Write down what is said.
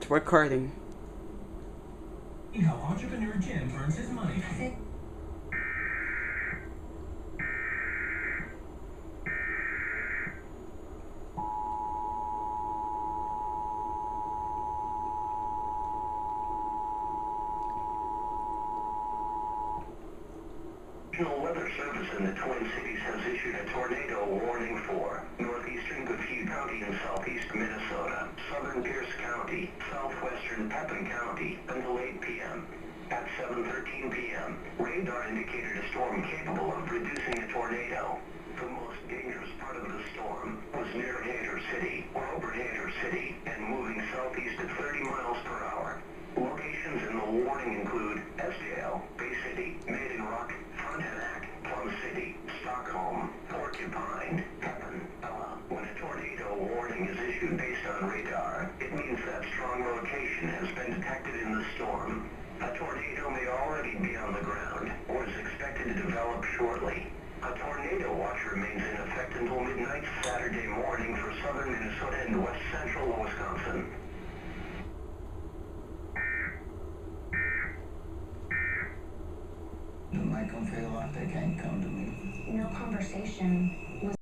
It's recording. How entrepreneur Jim earns his money. National Weather Service in the Twin Cities has issued a tornado warning for northeastern Goodhue County in southeast Minnesota, southern Pierce County, southwestern Pepin County until 8 p.m. At 7:13 p.m., radar indicated a storm capable of producing a tornado. The most dangerous part of the storm was near Hater City, or over Hater City, and moving southeast at 30 miles per hour. Locations in the warning include Esdale, Bay City, Maiden Rock, Frontenac, Plum City, Stockholm, Porcupine, Pepin, Ella. When a tornado warning is issued based on radar, it means that strong rotation has been detected in the storm. A tornado may already be on the ground, or is expected to develop shortly. A tornado watch remains in effect until midnight Saturday morning for southern Minnesota and west central Wisconsin. The mic don't feel like they can't come to me. No conversation was